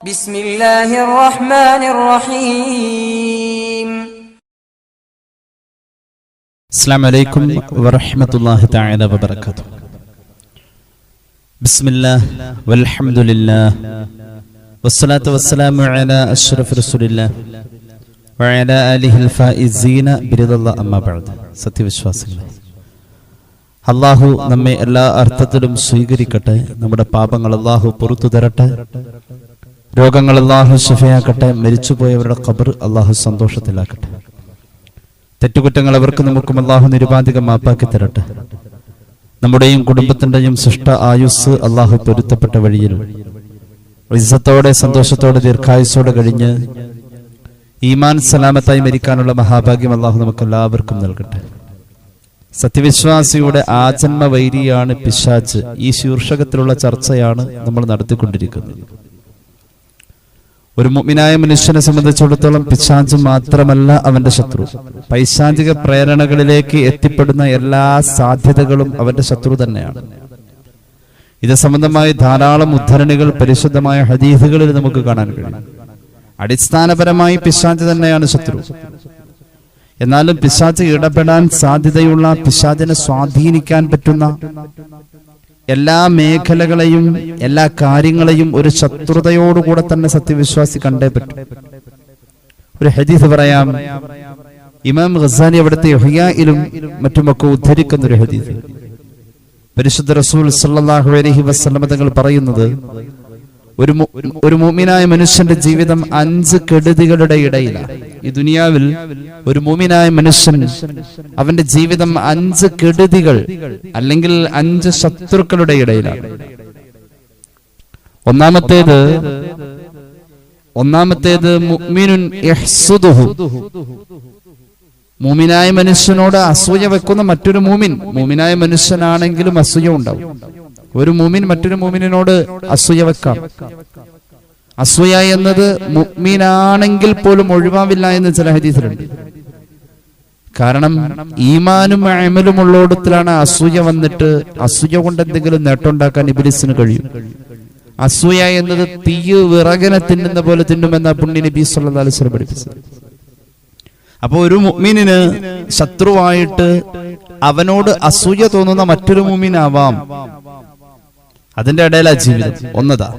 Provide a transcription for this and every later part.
ബിസ്മില്ലാഹിർ റഹ്മാനിർ റഹീം. അസ്സലാമു അലൈക്കും വറഹ്മത്തുള്ളാഹി തആല വബറകാതുഹു. ബിസ്മില്ലാഹ് വൽഹംദുലില്ലാഹ് വസ്സലാത്തു വസ്സലാമു അലാ അഷ്റഫി റസൂലില്ലാഹ് വഅലാ ആലിഹിൽ ഫായിസീന ബിറിദല്ലാഹി അമ്മാ ബഅദ്. സത്യവിശ്വാസികളെ, അല്ലാഹു നമ്മെ എല്ലാ അർത്ഥത്തിലും സ്വീകരിക്കട്ടെ. നമ്മുടെ പാപങ്ങൾ അല്ലാഹു പുറത്തു തരട്ടെ. രോഗങ്ങൾ അല്ലാഹു ശിഫയാക്കട്ടെ. മരിച്ചുപോയവരുടെ ഖബർ അല്ലാഹു സന്തോഷത്തിലാക്കട്ടെ. തെറ്റുകുറ്റങ്ങൾ അവർക്ക് നമുക്കും അല്ലാഹു നിരുപാധികം മാപ്പാക്കി തരട്ടെ. നമ്മുടെയും കുടുംബത്തിന്റെയും സൃഷ്ട ആയുസ് അല്ലാഹു പൊരുത്തപ്പെട്ട വഴിയിൽ ഇസ്സത്തോടെ സന്തോഷത്തോടെ ദീർഘായുസ്സോടെ കഴിഞ്ഞ് ഈമാൻ സലാമത്തായി മരിക്കാനുള്ള മഹാഭാഗ്യം അല്ലാഹു നമുക്ക് എല്ലാവർക്കും നൽകട്ടെ. സത്യവിശ്വാസിയുടെ ആജന്മ വൈരിയാണ് പിശാച്. ഈ ശീർഷകത്തിലുള്ള ചർച്ചയാണ് നമ്മൾ നടത്തിക്കൊണ്ടിരിക്കുന്നത്. ഒരു മുഅ്മിനായ മനുഷ്യനെ സംബന്ധിച്ചിടത്തോളം പിശാച് മാത്രമല്ല അവന്റെ ശത്രു. പൈശാചിക പ്രേരണകളിലേക്ക് എത്തിപ്പെടുന്ന എല്ലാ സാധ്യതകളും അവന്റെ ശത്രു തന്നെയാണ്. ഇത് സംബന്ധമായ ധാരാളം ഉദ്ധരണികൾ പരിശുദ്ധമായ ഹദീസുകളിൽ നമുക്ക് കാണാൻ കഴിയും. അടിസ്ഥാനപരമായി പിശാച് തന്നെയാണ് ശത്രു. എന്നാലും പിശാച് ഇടപെടാൻ സാധ്യതയുള്ള, പിശാചിനെ സ്വാധീനിക്കാൻ പറ്റുന്ന എല്ലാ മേഖലകളെയും എല്ലാ കാര്യങ്ങളെയും ഒരു ശത്രുതയോടുകൂടെ തന്നെ സത്യവിശ്വാസി കണ്ടേ പറ്റും. ഒരു ഹദീസ് പറയാം. ഇമാം ഗസാലി അവിടുത്തെ ഇഹ്യായിലും മറ്റുമൊക്കെ ഉദ്ധരിക്കുന്ന ഒരു ഹദീസ്. പരിശുദ്ധ റസൂൽ സല്ലല്ലാഹു അലൈഹി വസല്ലം തങ്ങൾ പറയുന്നത്, ഒരു മുഅ്മിനായ മനുഷ്യന്റെ ജീവിതം 5 കെടുതികളുടെ ഇടയിലാണ്. ഈ ദുനിയാവിൽ ഒരു മുഅ്മിനായ മനുഷ്യൻ അവന്റെ ജീവിതം 5 കെടുതികൾ അല്ലെങ്കിൽ 5 ശത്രുക്കളുടെ ഇടയിലാണ്. ഒന്നാമത്തേത് മുഅ്മിനുൻ യഹ്സുദുഹു. മുഅ്മിനായ മനുഷ്യനോട് അസൂയ വെക്കുന്ന മറ്റൊരു മുഅ്മിനായ മനുഷ്യനാണെങ്കിലും അസൂയ ഉണ്ടാവും. ഒരു മുഅ്മിൻ മറ്റൊരു മുഅ്മിനോട് അസൂയ വെക്കാം. അസൂയ എന്നത് മുഅ്മിനാണെങ്കിൽ പോലും ഒഴിവാവില്ല എന്ന് ചില ഹദീസിലുണ്ട്. കാരണം ഈമാനും അമലും ഉള്ളോടത്തിലാണ് അസൂയ വന്നിട്ട് അസൂയ കൊണ്ട് എന്തെങ്കിലും നേട്ടമുണ്ടാക്കാൻ ഇബ്ലീസിന് കഴിയും. അസൂയ എന്നത് തീയ് വിറകിനെ തിന്നുന്ന പോലെ തിന്നുമെന്ന പുണ്യ നബി സല്ലല്ലാഹു അലൈഹി വസല്ലം പഠിപ്പിച്ചത്. അപ്പൊ ഒരു മുഅ്മിനിന് ശത്രുവായിട്ട് അവനോട് അസൂയ തോന്നുന്ന മറ്റൊരു മുഅ്മിനാവാം. അതിന്റെ ഇടയിലാ ജീവിതം. ഒന്നതാ.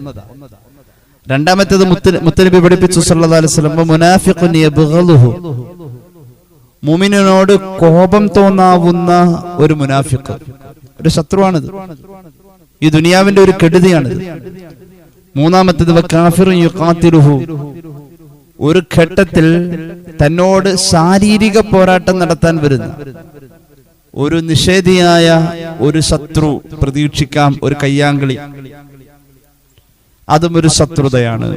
രണ്ടാമത്തേത് മുത്തനബി പഠിപ്പിച്ചു സല്ലല്ലാഹു അലൈഹി വസല്ലം, മുനാഫിഖുൻ യബ്ഗളുഹു. മുഅ്മിനോട് കോപം തോന്നാവുന്ന ഒരു മുനാഫിഖ്, ഒരു ശത്രുവാണിത്. ഈ ദുനിയാവിന്റെ ഒരു കെടുതിയാണിത്. മൂന്നാമത്തേത് വകാഫിറുൻ യുഖാതിലുഹു. ഒരു ഘട്ടത്തിൽ തന്നോട് ശാരീരിക പോരാട്ടം നടത്താൻ വരുന്ന ഒരു നിഷേധിയായ ഒരു ശത്രു പ്രതീക്ഷിക്കാം, ഒരു കയ്യാങ്കളി. അതും ഒരു ശത്രുതയാണ്.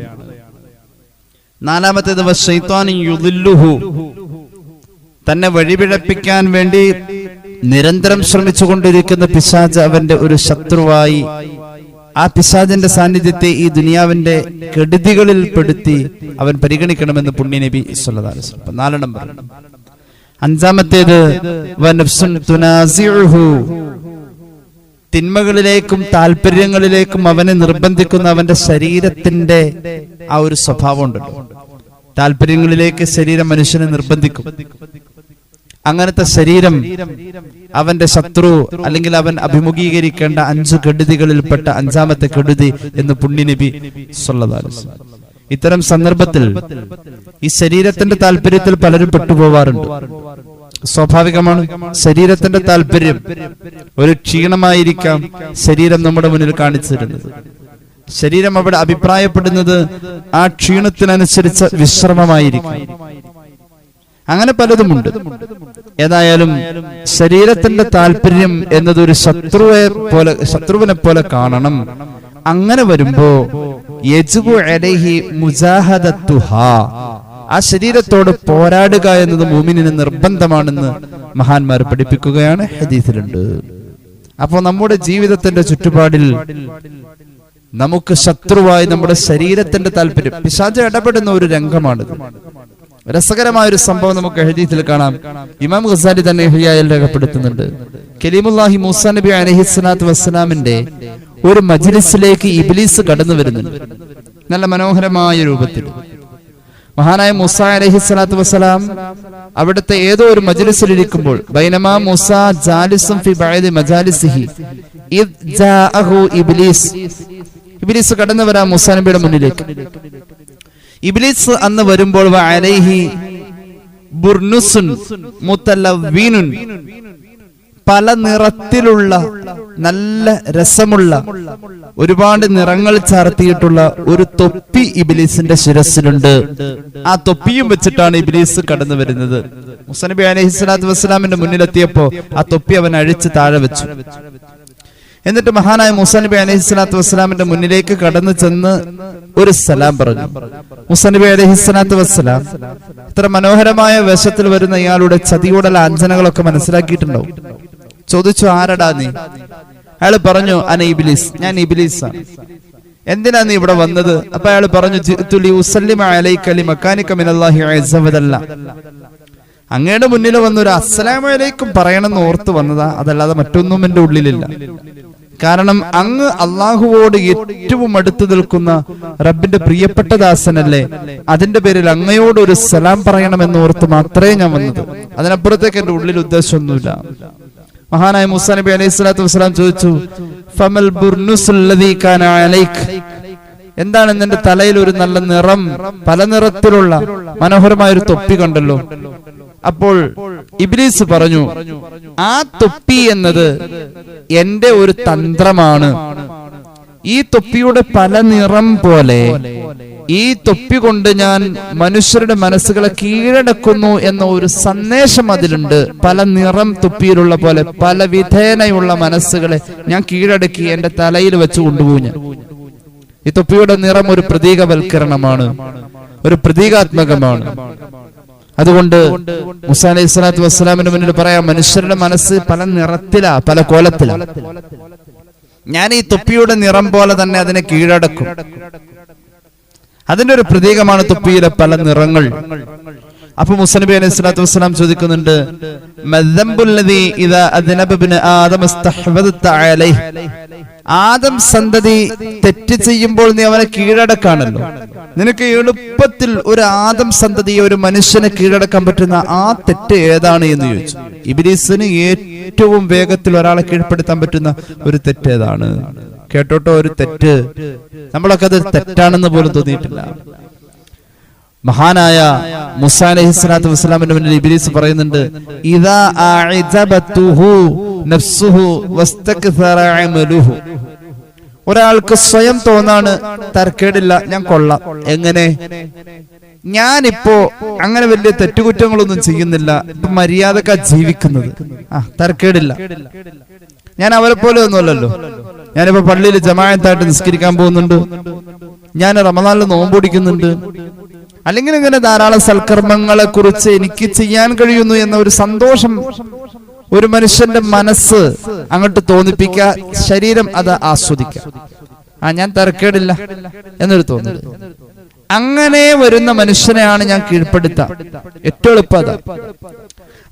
നാലാമത്തേത് വശൈത്വാൻ യുദില്ലുഹു. തന്നെ വഴിപിഴപ്പിക്കാൻ വേണ്ടി നിരന്തരം ശ്രമിച്ചുകൊണ്ടിരിക്കുന്ന പിശാച് അവന്റെ ഒരു ശത്രുവായി. ആ പിശാചിന്റെ സാന്നിധ്യത്തെ ഈ ദുനിയാവിന്റെ കെടുതികളിൽ പെടുത്തി അവൻ പരിഗണിക്കണമെന്ന് പുണ്യ നബി സല്ലല്ലാഹു അലൈഹി വസല്ലം 4 പറഞ്ഞു. അഞ്ചാമത്തേത് വനഫ്സുൻ തുനാസിഉഹു. തിന്മകളിലേക്കും താല്പര്യങ്ങളിലേക്കും അവനെ നിർബന്ധിക്കുന്ന അവന്റെ ശരീരത്തിന്റെ ആ ഒരു സ്വഭാവം ഉണ്ടല്ലോ. താല്പര്യങ്ങളിലേക്ക് ശരീരം മനുഷ്യനെ നിർബന്ധിക്കും. അങ്ങനത്തെ ശരീരം അവന്റെ ശത്രു, അല്ലെങ്കിൽ അവൻ അഭിമുഖീകരിക്കേണ്ട 5 കെടുതികളിൽപ്പെട്ട 5ാമത്തെ കെടുതി എന്ന് പുണ്യ നബി സല്ലല്ലാഹു അലൈഹി വസല്ലം. ഇത്തരം സന്ദർഭത്തിൽ ഈ ശരീരത്തിന്റെ താല്പര്യത്തിൽ പലരും പെട്ടുപോവാറുണ്ട്. സ്വാഭാവികമാണ്. ശരീരത്തിന്റെ താല്പര്യം ഒരു ക്ഷീണമായിരിക്കാം ശരീരം നമ്മുടെ മുന്നിൽ കാണിച്ചു തരുന്നത്. ശരീരം അവിടെ അഭിപ്രായപ്പെടുന്നത് ആ ക്ഷീണത്തിനനുസരിച്ച വിശ്രമമായിരിക്കും. അങ്ങനെ പലതുമുണ്ട്. ഏതായാലും ശരീരത്തിന്റെ താല്പര്യം എന്നതൊരു ശത്രുവിനെ പോലെ കാണണം. അങ്ങനെ വരുമ്പോ യജ്ബു അലൈഹി മുജാഹദത്തുഹാ. ആ ശരീരത്തോട് പോരാടുക എന്നത് മുഅ്മിനിന് നിർബന്ധമാണെന്ന് മഹാന്മാർ പഠിപ്പിക്കുകയാണ്, ഹദീസിലുണ്ട്. അപ്പോൾ നമ്മുടെ ജീവിതത്തിന്റെ ചുറ്റുപാടിൽ നമുക്ക് ശത്രുവായി നമ്മുടെ ശരീരത്തിന്റെ താല്പര്യം, പിശാച് ഇടപെടുന്ന ഒരു രംഗമാണിത്. രസകരമായ ഒരു സംഭവം നമുക്ക് ഹദീസിൽ കാണാം. ഇമാം ഗസാലി തന്നെ ഇഹ്യായിൽ രേഖപ്പെടുത്തുന്നുണ്ട്. കലീമുല്ലാഹി മൂസാ നബി അലൈഹിസ്സലാത്തു വസ്സലാമിന്റെ ഒരു മജ്ലിസിലേക്ക് ഇബ്ലീസ് കടന്നു വരുന്നുണ്ട്. നല്ല മനോഹരമായ രൂപത്തിൽ. മഹാനായ മൂസ അലൈഹിസ്സലാത്തു വസ്സലാം അവിടുത്തെ ഏതോ ഒരു മജ്ലിസിലിരിക്കുമ്പോൾ ബൈനമാ മൂസ ജാലിസുൻ ഫി ബഅദി മജാലിസിഹി ഇദ് ജാഅഹു ഇബ്ലീസ്. ഇബ്ലീസ് കടന്നു വരാ മൂസാ നബിയുടെ മുന്നിലേക്ക്. ഇബ്ലീസ് അന്ന് വരുമ്പോൾ വഅലൈഹി ബുർനുസുൻ മുതലവ്വിനുൻ, പല നിറത്തിലുള്ള നല്ല രസമുള്ള ഒരുപാട് നിറങ്ങൾ ചാർത്തിയിട്ടുള്ള ഒരു തൊപ്പി ഇബ്ലീസിന്റെ ശിരസിലുണ്ട്. ആ തൊപ്പിയും വെച്ചിട്ടാണ് ഇബ്ലീസ് കടന്നു വരുന്നത്. മൂസാ നബി അലൈഹിസ്സലാത്തു വസ്സലാമിന്റെ മുന്നിലെത്തിയപ്പോ ആ തൊപ്പി അവൻ അഴിച്ച് താഴെ വെച്ചു. എന്നിട്ട് മഹാനായ മൂസാ നബി അലൈഹിസ്സലാത്തു വസ്സലാമിന്റെ മുന്നിലേക്ക് കടന്നു ചെന്ന് ഒരു സലാം പറഞ്ഞു. മൂസാ നബി അലൈഹിസ്സലാത്തു വസ്സലാം ഇത്ര മനോഹരമായ വേഷത്തിൽ വരുന്ന ഇയാളുടെ ചതിയുടെ ലാഞ്ചനകളൊക്കെ മനസ്സിലാക്കിയിട്ടുണ്ടാവും. ചോദിച്ചു, ആരടാ നീ? അയാൾ പറഞ്ഞു, അന ഇബ്ലീസ്, ഞാൻ ഇബ്ലീസാണ്. എന്തിനാ നീ ഇവിടെ വന്നത്? അപ്പൊ അയാൾ പറഞ്ഞു, ജിഅ്തു ലിഉസല്ലിമ അലൈക ലിമകാനിക മിനല്ലാഹി അസ്സ വജല്ല, അങ്ങയുടെ മുന്നിൽ വന്നൊരു അസ്സലാമു അലൈക്കും പറയണമെന്ന് ഓർത്ത് വന്നതാ, അതല്ലാതെ മറ്റൊന്നും എന്റെ ഉള്ളിലില്ല. കാരണം അങ്ങ് അള്ളാഹുവോട് ഏറ്റവും അടുത്ത് നിൽക്കുന്ന റബ്ബിന്റെ പ്രിയപ്പെട്ട ദാസനല്ലേ, അതിന്റെ പേരിൽ അങ്ങയോട് ഒരു സലാം പറയണമെന്ന് ഓർത്ത് മാത്രമേ ഞാൻ വന്നത്, അതിനപ്പുറത്തേക്ക് എന്റെ ഉള്ളിൽ ഉദ്ദേശമൊന്നുമില്ല. മഹാനായ മൂസാ നബി അലൈഹിസ്സലാത്തു വസ്സലാം ചോദിച്ചു, ഫമൽ ബുർനുസുല്ലദീ കാന അലൈക്, എന്താണ് നിന്റെ തലയിൽ ഒരു നല്ല നിറം, പല നിറത്തിലുള്ള മനോഹരമായ ഒരു തൊപ്പി കണ്ടല്ലോ. അപ്പോൾ ഇബ്ലീസ് പറഞ്ഞു, ആ തൊപ്പി എന്നത് എന്റെ ഒരു തന്ത്രമാണ്. ഈ തൊപ്പിയുടെ പല നിറം പോലെ ഈ തൊപ്പി കൊണ്ട് ഞാൻ മനുഷ്യരുടെ മനസ്സുകളെ കീഴടക്കുന്നു എന്ന ഒരു സന്ദേശം അതിലുണ്ട്. പല നിറം തൊപ്പിയിലുള്ള പോലെ പല വിധേനയുള്ള മനസ്സുകളെ ഞാൻ കീഴടക്കി എന്റെ തലയിൽ വെച്ച് കൊണ്ടുപോയി. ഞാൻ ഈ തൊപ്പിയുടെ നിറം ഒരു പ്രതീകവൽക്കരണമാണ്, ഒരു പ്രതീകാത്മകമാണ്. അതുകൊണ്ട് മൂസാ അലൈഹിസ്സലാത്തു വസ്സലാമിന്റെ മുന്നിൽ പറയാം, മനുഷ്യരുടെ മനസ്സ് പല നിറത്തിലാ, പല കോലത്തിലാ. ഞാൻ ഈ തൊപ്പിയുടെ നിറം പോലെ തന്നെ അതിനെ കീഴടക്കും. അതിന്റെ ഒരു പ്രതീകമാണ് തൊപ്പിയിലെ പല നിറങ്ങൾ. അപ്പൊ മൂസാ നബി അലൈഹിസ്സലാത്തു വസ്സലാം ചോദിക്കുന്നുണ്ട്, മദ്ദംബുല്ലദീ ഇദാ അദ്നബ ഇബ്നു ആദം ഇസ്തഹ്വദത അലൈഹി, ആദം സന്തതി തെറ്റ് ചെയ്യുമ്പോൾ നീ അവനെ കീഴടക്കാണല്ലോ, നിനക്ക് എളുപ്പത്തിൽ ഒരു ആദം സന്തതിയെ, ഒരു മനുഷ്യനെ കീഴടക്കാൻ പറ്റുന്ന ആ തെറ്റ് ഏതാണ് എന്ന് ചോദിച്ചു. ഇബ്ലീസിന് ഏറ്റവും വേഗത്തിൽ ഒരാളെ കീഴ്പ്പെടുത്താൻ പറ്റുന്ന ഒരു തെറ്റ് ഏതാണ്? കേട്ടോട്ടോ, ഒരു തെറ്റ്, നമ്മളൊക്കെ അത് തെറ്റാണെന്ന് പോലും തോന്നിയിട്ടില്ല. മഹാനായ മൂസാ അലൈഹിസ്സലാത്തു വസ്സലാമിന്റെ മുന്നിൽ ഇബ്ലീസ് പറയുന്നുണ്ട്, ഇദാ അഅജബതുഹു നഫ്സുഹു വസ്തക്സറ അമലുഹു, ഒരാൾക്ക് സ്വയം തോന്നാണ്, തരക്കേടില്ല, ഞാൻ കൊള്ളാം. എങ്ങനെ? ഞാനിപ്പോ അങ്ങനെ വലിയ തെറ്റുകുറ്റങ്ങളൊന്നും ചെയ്യുന്നില്ല, ഇപ്പൊ മര്യാദക്കാ ജീവിക്കുന്നത്, തരക്കേടില്ല, ഞാൻ അവരെ പോലെ ഒന്നുമല്ലല്ലോ, ഞാനിപ്പോ പള്ളിയിൽ ജമാഅത്തായിട്ട് നിസ്കരിക്കാൻ പോകുന്നുണ്ട്, ഞാൻ റമദാനിൽ നോമ്പൊടിക്കുന്നുണ്ട്, അല്ലെങ്കിൽ ഇങ്ങനെ ധാരാളം സൽക്കർമ്മങ്ങളെ കുറിച്ച് എനിക്ക് ചെയ്യാൻ കഴിയുന്നു എന്ന ഒരു സന്തോഷം ഒരു മനുഷ്യന്റെ മനസ്സ് അങ്ങോട്ട് തോന്നിപ്പിക്കുക, ശരീരം അത് ആസ്വദിക്കുക. ഞാൻ തരക്കേടില്ല എന്നൊരു തോന്നൽ. അങ്ങനെ വരുന്ന മനുഷ്യനെയാണ് ഞാൻ കീഴ്പ്പെടുത്താം. ഏറ്റവും എളുപ്പം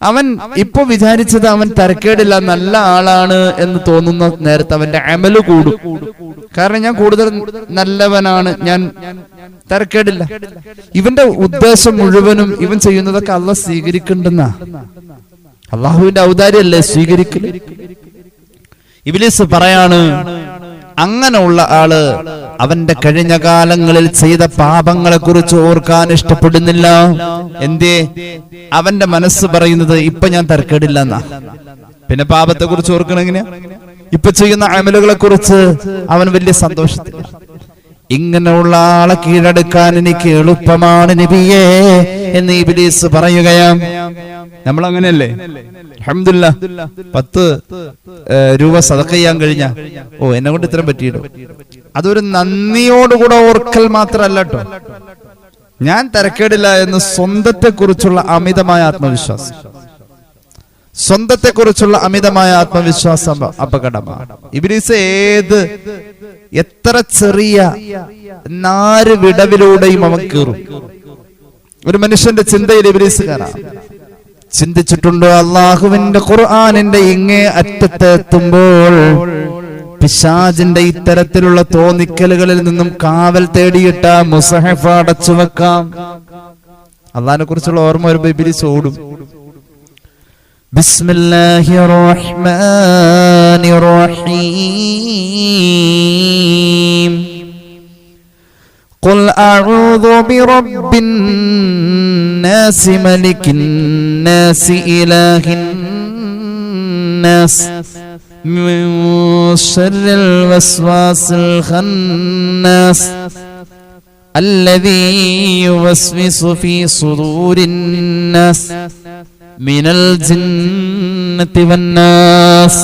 അവൻ ഇപ്പൊ വിചാരിച്ചത് അവൻ തരക്കേടില്ല, നല്ല ആളാണ് എന്ന് തോന്നുന്ന നേരത്തെ അവന്റെ അമല് കൂടും. കാരണം ഞാൻ കൂടുതൽ നല്ലവനാണ്, ഞാൻ തരക്കേടില്ല. ഇവന്റെ ഉദ്ദേശം മുഴുവനും ഇവൻ ചെയ്യുന്നതൊക്കെ അള്ളാഹ് സ്വീകരിക്കണ്ടെന്നാ. അള്ളാഹുവിന്റെ ഔദാര്യമല്ലേ സ്വീകരിക്കല്. ഇബ്ലീസ് പറയാണ്, അങ്ങനെയുള്ള ആള് അവന്റെ കഴിഞ്ഞ കാലങ്ങളിൽ ചെയ്ത പാപങ്ങളെ കുറിച്ച് ഓർക്കാൻ ഇഷ്ടപ്പെടുന്നില്ല. എന്തേ? അവന്റെ മനസ്സ് പറയുന്നത് ഇപ്പൊ ഞാൻ തരക്കേടില്ല എന്നാ. പിന്നെ പാപത്തെ കുറിച്ച് ഓർക്കണം എങ്ങനെയാ? ഇപ്പൊ ചെയ്യുന്ന അമലുകളെ കുറിച്ച് അവൻ വലിയ സന്തോഷത്തിൽ. ഇങ്ങനെയുള്ള ആളെ കീഴടക്കാൻ എനിക്ക് എളുപ്പമാണ് നബിയേ എന്ന് ഇബ്ലീസ് പറയുകയാണ്. നമ്മൾ അങ്ങനെയല്ലേ? അൽഹംദുലില്ലാഹ് 10 രൂപ സദഖ ചെയ്യാൻ കഴിഞ്ഞ, എന്നെ കൊണ്ട് ഇത്രയും പറ്റിയിട്ടോ, അതൊരു നന്ദിയോടുകൂടെ ഓർക്കൽ മാത്രമല്ല കേട്ടോ, ഞാൻ തരക്കേടില്ല എന്ന് സ്വന്തത്തെ കുറിച്ചുള്ള അമിതമായ ആത്മവിശ്വാസം. സ്വന്തത്തെ കുറിച്ചുള്ള അമിതമായ ആത്മവിശ്വാസം അപകടമാണ്. ഇബ്ലീസ് എത്ര ചെറിയ 4 വിടവിലൂടെയും അവൻ കയറും. ഒരു മനുഷ്യന്റെ ചിന്തയിൽ ഇബ്ലീസ് കയറാം. ചിന്തിച്ചിട്ടുണ്ടോ? അള്ളാഹുവിന്റെ ഖുർആനിന്റെ ഇങ്ങേ അറ്റത്ത് എത്തുമ്പോൾ പിശാചിന്റെ ഇത്തരത്തിലുള്ള തോന്നിക്കലുകളിൽ നിന്നും കാവൽ തേടിയിട്ട് മുസഹഫ് അടച്ചു വെക്കാം. അള്ളാഹിനെ കുറിച്ചുള്ള ഓർമ്മ വരുമ്പോ ഇബ്ലീസ് ഓടും. ബിസ്മില്ലാഹിർ റഹ്മാനിർ റഹീം ഖുൽ അഊദു ബിറബ്ബിൻ നാസ് മലിക്കിൻ നാസ് ഇലാഹിൻ നാസ് മിൻ ശർരിൽ വസ്വാസിൽ ഖന്നാസ് الذي يوسوس في صدور الناس من الجنة والناس.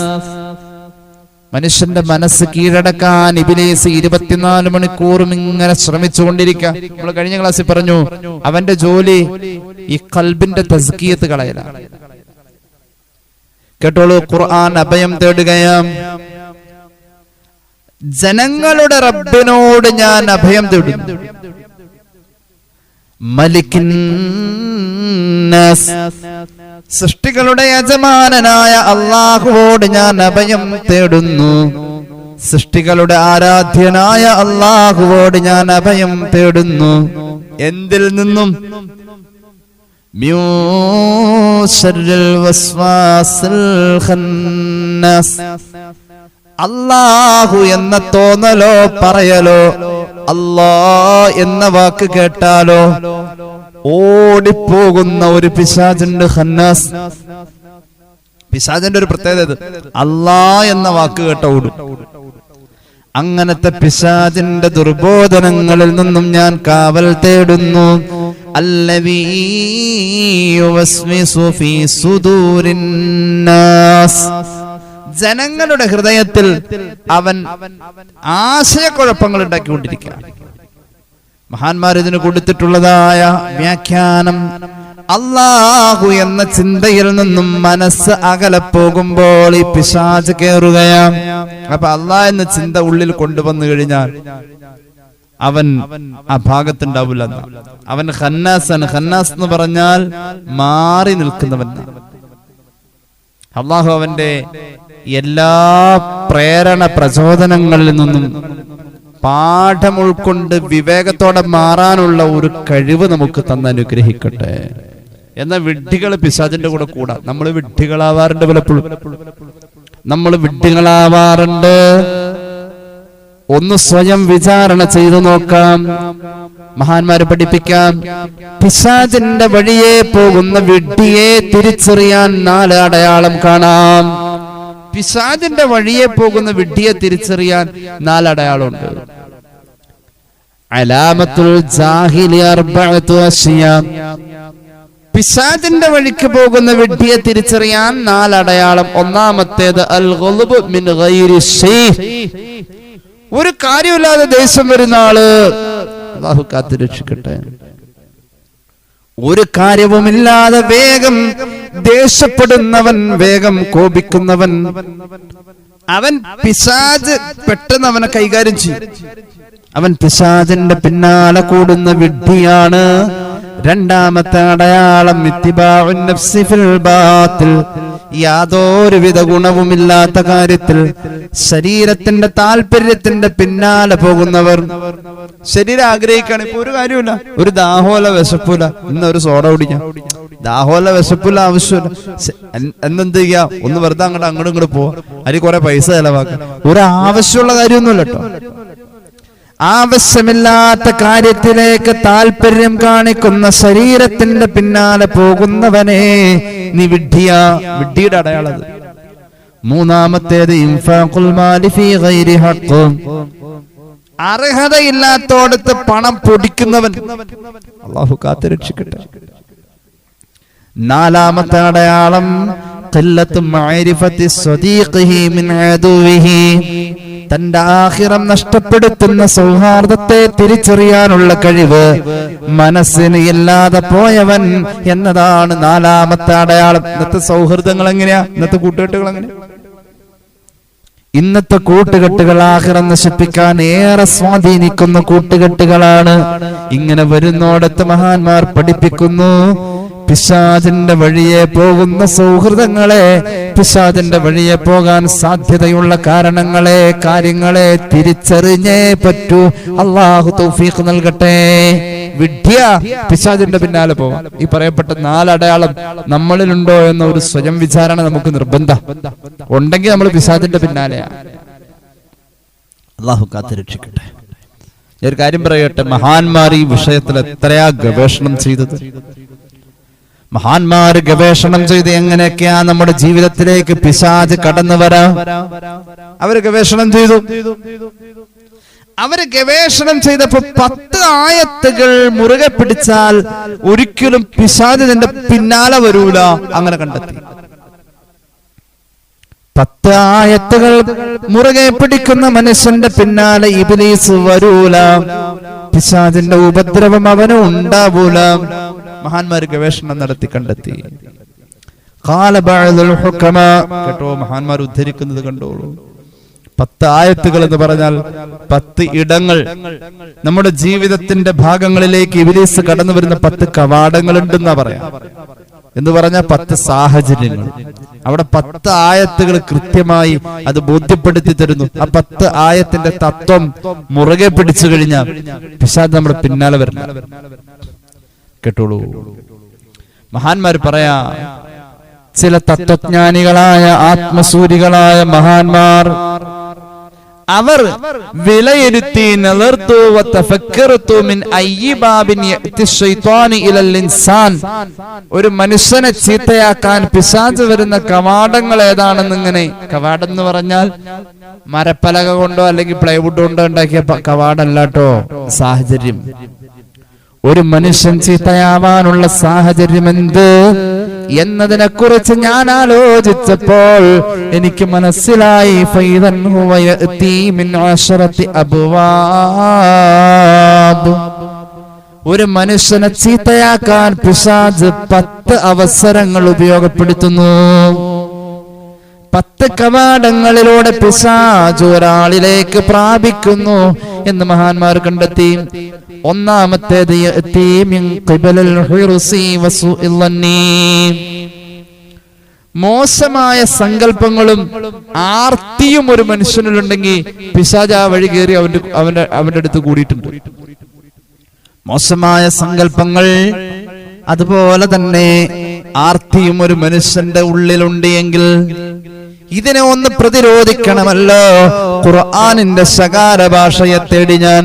മനുഷ്യന്റെ മനസ്സ് കീഴടക്കാൻ ഇബ്ലീസ് 24 മണിക്കൂറും ഇങ്ങനെ ശ്രമിച്ചുകൊണ്ടിരിക്കുക. നമ്മൾ കഴിഞ്ഞ ക്ലാസ്സിൽ പറഞ്ഞു അവന്റെ ജോലി ഈ ഖൽബിന്റെ തസ്കിയത്ത് കളയലാണ്. കേട്ടോളൂ, ഖുർആൻ അഭയം തേടുകയാം. ജനങ്ങളുടെ റബ്ബിനോട് ഞാൻ അഭയം തേടുന്നു. മലിക്കിൻ നാസ്, സൃഷ്ടികളുടെ യജമാനനായ അല്ലാഹുവോട് ഞാൻ അഭയം തേടുന്നു. സൃഷ്ടികളുടെ ആരാധ്യനായ അല്ലാഹുവോട് ഞാൻ അഭയം തേടുന്നു. എന്തിൽ നിന്നും? മിൻ ശർരിൽ വസ്വാസിൽ ഖന്നാസ്. അല്ലാഹു എന്ന തോന്നലോ പറയലോ, അല്ലാ എന്ന വാക്ക് കേട്ടാലോ ഓടിപ്പോകുന്ന ഒരു പിശാചുണ്ട്, ഖന്നാസ്. പിശാചിന്റെ ഒരു പ്രത്യേകത അല്ലാ എന്ന വാക്ക് കേട്ട ഓടും. അങ്ങനത്തെ പിശാചിന്റെ ദുർബോധനങ്ങളിൽ നിന്നും ഞാൻ കാവൽ തേടുന്നു. അല്ലദീ യുവസ്വിസു ഫീ സുദൂരിൻ നാസ്, ജനങ്ങളുടെ ഹൃദയത്തിൽ അവൻ ആശയക്കുഴപ്പങ്ങൾ ഉണ്ടാക്കിക്കൊണ്ടിരിക്കുകയാണ്. മഹാന്മാർ ഇതിന് കൊടുത്തിട്ടുള്ളതായ വ്യാഖ്യാനം, അല്ലാഹു എന്ന ചിന്തയിൽ നിന്നും മനസ്സ് അകലെ പോകുമ്പോൾ ഈ പിശാച് കയറുകയാണ്. അപ്പൊ അല്ലാഹ് എന്ന ചിന്ത ഉള്ളിൽ കൊണ്ടുവന്നു കഴിഞ്ഞാൽ അവൻ ആ ഭാഗത്തുണ്ടാവില്ല. അവൻ ഖന്നാസാണ്. ഖന്നാസ് എന്ന് പറഞ്ഞാൽ മാറി നിൽക്കുന്നവൻ. അല്ലാഹു അവന്റെ എല്ലാ പ്രേരണ പ്രചോദനങ്ങളിൽ നിന്നും പാഠം ഉൾക്കൊണ്ട് വിവേകത്തോടെ മാറാനുള്ള ഒരു കഴിവ് നമുക്ക് തന്നനുഗ്രഹിക്കട്ടെ. എന്നാൽ വിഡ്ഢികൾ പിശാചിന്റെ കൂടെ കൂടാ. നമ്മൾ വിഡ്ഢികളാവാറുണ്ട്. പലപ്പോഴും നമ്മൾ വിഡ്ഢികളാവാറുണ്ട്. ഒന്ന് സ്വയം വിചാരണ ചെയ്തു നോക്കാം. മഹാന്മാരെ പഠിപ്പിക്കാം. പിശാചിന്റെ വഴിയെ പോകുന്ന വിഡ്ഢിയെ തിരിച്ചറിയാൻ 4 അടയാളം കാണാം. പിശാചിന്റെ വഴിയെ പോകുന്ന വിഡ്ഢിയെ തിരിച്ചറിയാൻ 4 അടയാളമുണ്ട്. അലാമത്തുൽ ജാഹിലി 4 അശ്യാ. പിശാചിന്റെ വഴിക്ക് പോകുന്ന വിഡ്ഢിയെ തിരിച്ചറിയാൻ 4 അടയാളം. ഒന്നാമത്തേത് അൽ ഗളുബ് മിൻ ഗൈരി ശൈഇ, ഒരു കാര്യമില്ലാതെ ദേഷ്യം വരുന്ന ആള്. അല്ലാഹു കാത്തുരക്ഷിക്കട്ടെ. ഒരു കാര്യവുമില്ലാതെ വേഗം ദേഷ്യപ്പെടുന്നവൻ, വേഗം കോപിക്കുന്നവൻ, അവൻ പിശാച് പെട്ടെന്ന് അവനെ കൈകാര്യം ചെയ്യും. അവൻ പിശാചിന്റെ പിന്നാലെ കൂടുന്ന വിഡ്ഢിയാണ്. രണ്ടാമത്തെ അടയാളം ഇത്തിബാഉൻ നഫ്സി ഫിൽ ബാത്തിൽ, യാതൊരുവിധ ഗുണവുമില്ലാത്ത കാര്യത്തിൽ ശരീരത്തിന്റെ താല്പര്യത്തിന്റെ പിന്നാലെ പോകുന്നവർ. ശരീരം ആഗ്രഹിക്കുകയാണ്, ഇപ്പൊ ഒരു കാര്യമില്ല, ഒരു ദാഹോല വിശപ്പില്ല, ഇന്നൊരു സോഡ കുടിക്കാം, ദാഹോല വിശപ്പില്ല, ആവശ്യമില്ല, എന്നെന്ത് ചെയ്യാം, ഒന്ന് വെറുതെ അങ്ങോട്ടും ഇങ്ങോട്ട് പോവാ, അതിൽ കുറെ പൈസ ചെലവാക്കാം. ഒരു ആവശ്യമുള്ള കാര്യമൊന്നുമില്ല കേട്ടോ. ആവശ്യമില്ലാത്ത കാര്യത്തിലേക്ക് താല്പര്യം കാണിക്കുന്ന ശരീരത്തിന്റെ പിന്നാലെ പോകുന്നവനെ നീ വിഡ്ഢിയാ. വിഡ്ഢിയുടെ അടയാളം. മൂന്നാമത്തേത് ഇൻഫാഖുൽ മാലി ഫീ ഗൈരി ഹഖ്, അർഹതയില്ലാത്തോടത്ത് പണം പൊടിക്കുന്നവൻ. അല്ലാഹു കാത്തുരക്ഷിക്കട്ടെ. നാലാമത്തെ അടയാളം ഖില്ലത്തു മഅരിഫത്തി സ്വദീഖിഹി മിൻ അദുവിഹി, തന്റെ ആഖിറം നഷ്ടപ്പെടുത്തുന്ന സൗഹാർദ്ദത്തെ തിരിച്ചറിയാനുള്ള കഴിവ് മനസ്സിന് ഇല്ലാതെ പോയവൻ എന്നതാണ് നാലാമത്തെ അടയാളം. ഇന്നത്തെ സൗഹൃദങ്ങൾ എങ്ങനെയാ? ഇന്നത്തെ കൂട്ടുകെട്ടുകൾ എങ്ങനെയാ? ഇന്നത്തെ കൂട്ടുകെട്ടുകൾ ആഖിറം നശിപ്പിക്കാൻ ഏറെ സ്വാധീനിക്കുന്ന കൂട്ടുകെട്ടുകളാണ്. ഇങ്ങനെ വരുന്നോടത്ത് മഹാന്മാർ പഠിപ്പിക്കുന്നു, പിശാചിന്റെ വഴിയെ പോകുന്ന സൗഹൃദങ്ങളെ, പിശാചിന്റെ വഴിയെ പോകാൻ സാധ്യതയുള്ള കാര്യങ്ങളെ തിരിച്ചറിഞ്ഞേ പറ്റൂ. അള്ളാഹു തൗഫീഖ് നൽകട്ടെ. വിഡ്ഢിയ പിശാചിന്റെ പിന്നാലെ പോവാം. ഈ പറയപ്പെട്ട 4 അടയാളം നമ്മളിലുണ്ടോ എന്ന ഒരു സ്വയം വിചാരണ നമുക്ക് നിർബന്ധം ഉണ്ടെങ്കിൽ നമ്മൾ പിശാചിന്റെ പിന്നാലെയാണ്. അള്ളാഹു കാത്തുരക്ഷിക്കട്ടെ. ഒരു കാര്യം പറയട്ടെ, മഹാന്മാർ ഈ വിഷയത്തിൽ എത്രയാ ഗവേഷണം ചെയ്തത്. മഹാന്മാര് ഗവേഷണം ചെയ്ത് എങ്ങനെയൊക്കെയാ നമ്മുടെ ജീവിതത്തിലേക്ക് പിശാച് കടന്നു വരാം. അവര് ഗവേഷണം ചെയ്തു. അവര് ഗവേഷണം ചെയ്തപ്പോ 10 ആയത്തുകൾ മുറുകെ പിടിച്ചാൽ ഒരിക്കലും പിശാച് നിന്റെ പിന്നാലെ വരൂല. അങ്ങനെ കണ്ടെത്തി. 10 ആയത്തുകൾ മുറുകെ പിടിക്കുന്ന മനുഷ്യന്റെ പിന്നാലെ ഇബ്ലീസ് വരൂല. പിശാചിന്റെ ഉപദ്രവം അവന് ഉണ്ടാവൂല. മഹാന്മാർ ഗവേഷണം നടത്തി കണ്ടെത്തി. കേട്ടോ, മഹാന്മാർ ഉദ്ധരിക്കുന്നത് കണ്ടോളൂ. 10 ആയത്തുകൾ എന്ന് പറഞ്ഞാൽ 10 ഇടങ്ങൾ. നമ്മുടെ ജീവിതത്തിന്റെ ഭാഗങ്ങളിലേക്ക് ഇബ്ലീസ് കടന്നു വരുന്ന 10 കവാടങ്ങൾ ഉണ്ടെന്നാ പറയാം. എന്ന് പറഞ്ഞാൽ 10 സാഹചര്യങ്ങൾ. അവിടെ 10 ആയത്തുകൾ കൃത്യമായി അത് ബോധ്യപ്പെടുത്തി തരുന്നു. ആ 10 ആയത്തിന്റെ തത്വം മുറുകെ പിടിച്ചു കഴിഞ്ഞാൽ പിശാച് നമ്മുടെ പിന്നാലെ വരണം. കേട്ടോളൂ, മഹാന്മാർ പറയാ, ചില തത്വജ്ഞാനികളായ ആത്മസൂരികളായ മഹാന്മാർ അവർ വിലയിരുത്തി ഒരു മനുഷ്യനെ ചീത്തയാക്കാൻ പിശാച് വരുന്ന കവാടങ്ങൾ ഏതാണെന്ന്. ഇങ്ങനെ കവാടം എന്ന് പറഞ്ഞാൽ മരപ്പലക കൊണ്ടോ അല്ലെങ്കിൽ പ്ലൈവുഡ് കൊണ്ടോ ഉണ്ടാക്കിയ കവാടല്ലാട്ടോ, സാഹചര്യം. ഒരു മനുഷ്യൻ ചീത്തയാവാനുള്ള സാഹചര്യം എന്ത് എന്നതിനെ കുറിച്ച് ഞാൻ ആലോചിച്ചപ്പോൾ എനിക്ക് മനസ്സിലായി, ഒരു മനുഷ്യനെ ചീത്തയാക്കാൻ പിശാച് 10 അവസരങ്ങൾ ഉപയോഗപ്പെടുത്തുന്നു. 10 കവാടങ്ങളിലൂടെ പിശാച് ഒരാളിലേക്ക് പ്രാപിക്കുന്നു എന്ന് മഹാന്മാർ കണ്ടെത്തി. ഒന്നാമത്തേത് മോശമായ സങ്കല്പങ്ങളും ആർത്തിയും ഒരു മനുഷ്യനിലുണ്ടെങ്കിൽ പിശാച് ആ വഴി കയറി അവന്റെ അടുത്ത് കൂടിയിട്ടുണ്ട്. മോശമായ സങ്കല്പങ്ങൾ അതുപോലെ തന്നെ ആർത്തിയും ഒരു മനുഷ്യന്റെ ഉള്ളിലുണ്ട് എങ്കിൽ ഇതിനെ ഒന്ന് പ്രതിരോധിക്കണമല്ലോ. ഖുർആനിന്റെ ശകാര ഭാഷയെ തേടി ഞാൻ